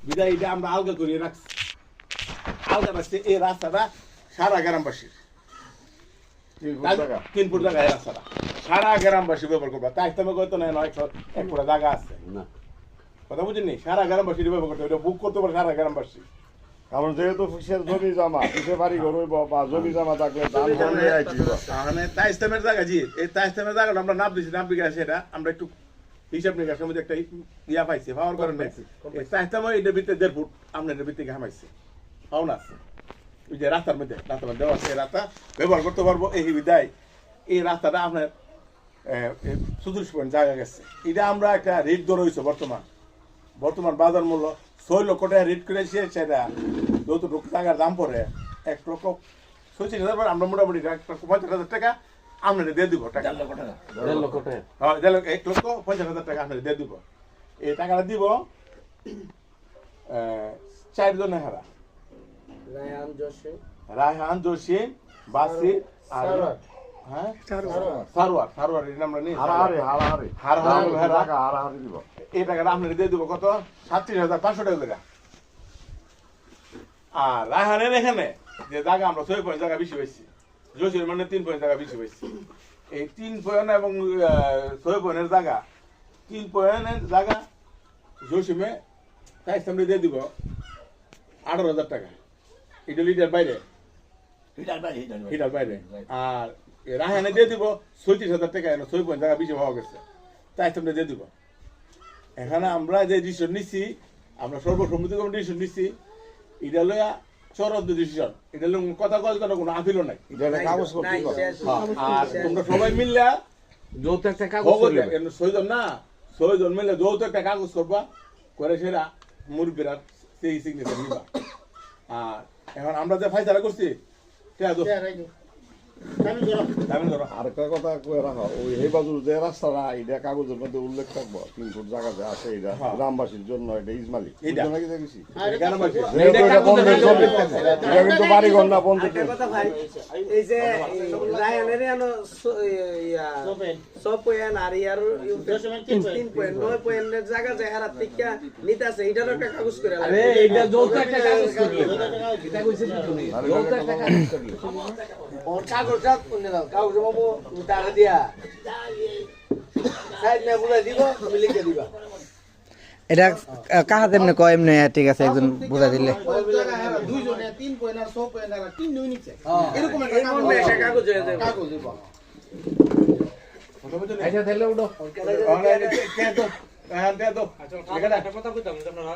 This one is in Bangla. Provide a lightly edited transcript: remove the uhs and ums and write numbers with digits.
বিদায় এটা আমরা আলগা করে রাখছি। আলগা রাখছি এই রাস্তাটা সারা গ্রামবাসীর 3 ফুট জায়গা এই রাস্তাটা সারা গ্রামবাসী ব্যবহার করবো। তাই তুমি কইতো না 1 ফুট জায়গা আছে না, কথা বুঝিনি? সারা গ্রামবাসী ব্যবহার করতে এটা বুক করতে পারে সারা গ্রামবাসী। কারণ যেহেতু জমি জমা পিছে বাড়ি ঘর হইব বা জমি জমা থাকলে তাইস্তামের জায়গা জি, এই তাইস্তামের জায়গাটা আমরা নাম দিয়েছি, নাম বিঘা সেটা আমরা একটু হিসাব নিকাশের মধ্যে একটা ইয়া পাইছি, পাওয়ার কারণে এই তাইস্তামে এটার ভিতরে 1.5 ফুট আমরা এটার ভিতরে হামাইছি, পাও না আছে ওই যে রাস্তার মধ্যে দেওয়া আছে, রাস্তা ব্যবহার করতে পারবো। এই বিদায় এই রাস্তাটা আপনার 34 পয়েন্ট জায়গা গেছে। এটা আমরা একটা রেট ধরে হয়েছে বর্তমান বাজার মূল্য 6 লক্ষ টাকা রেট করেছে। সেটা যতটুকু টাকার দাম পড়ে 1,25,000 পরে আমরা মোটামুটি 1,50,000 টাকা আপনাদের দিয়ে দিব। টাকা 1.5 লক্ষ টাকা, হ্যাঁ 1,50,000 টাকা আপনাদের দিয়ে দিব। এই টাকাটা দিব 4 জনে হারা, রায়হান জসিম বাসির আর হ্যাঁ সারোয়ার এই নামটা নেই, হারাহারি দিব। এই টাকাটা আপনাদের দিয়ে দিব কত 37,500 টাকা। আর রায়হানের এখানে যে জায়গা আমরা 6 পয়েন্ট জায়গা বেশি পাইছি, জসিমের মানে 3 পয়েন্ট জায়গা বেশি পাইছি। এই 3 পয়েন্ট এবং 6 পয়েন্টের জায়গা 3 পয়েন্টের জায়গা জসিমে তাই সামনে দিয়ে দিব 18,000 টাকা। এটা লিটার বাইরে হিটার বাইরে। আর রায়হানে দিয়ে দিব 36,000 টাকা, 6 পয়েন্ট জায়গা বেশি পাওয়া গেছে, তাই সামনে দিয়ে দিব। এখানে আমরা যে ডিসিশন নিচ্ছি, আমরা সর্বসম্মতি কমিটি ডিসিশন নিচ্ছি, এটা লইয়া চরম ডিসিশন, এটা লোক কথা কোনো আপিলও নাই। আর তোমরা সবাই মিললে যৌথ একটা কাগজ 6 জন মিলে যৌথ একটা কাগজ করবা, করে সেটা মুরব্বীরা সেই সিগনেচার নিবা। আর এখন আমরা যে ফাইসালা করছি আরেকটা কথা কয়ে রাখা, ওই এই বাজুর যে রাস্তাটা এটা কাগজের মধ্যে উল্লেখ থাকবো 3 ফুট জায়গা যে আছে এটা গ্রামবাসীর জন্য, এটা ইসমালি এটা কিন্তু বাড়ি ঘর না বন্ধ। এই যে রায়হানের সব পয়েন্ট আর ইয়ার 3 পয়েন্ট 9 পয়েন্টের জায়গা যে হারাত থেকে নিতে আছে, এটার একটা কাগজ করে আরে এইটা যৌথ একটা কাগজ করলে এটা কইছে তুমি যৌথ একটা কাগজ করলে ওর কাগজটা কোনে দাও, কাগজ বাবু টাকা দিয়া সাইড না বুঝাই দিব, তুমি লিখে দিবা। এটা কাহা তেমনি কয় এমনি ঠিক আছে, একজন বুঝা দিলে 2 জনে 3 পয়েন্ট আর 6 পয়েন্ট আর 3 দুই নিচে এরকম একটা কাগজ হয়ে যাবে, কাগজ দিব। আচ্ছা তাহলে উঠো আচ্ছা কথা কইতাম আপনারা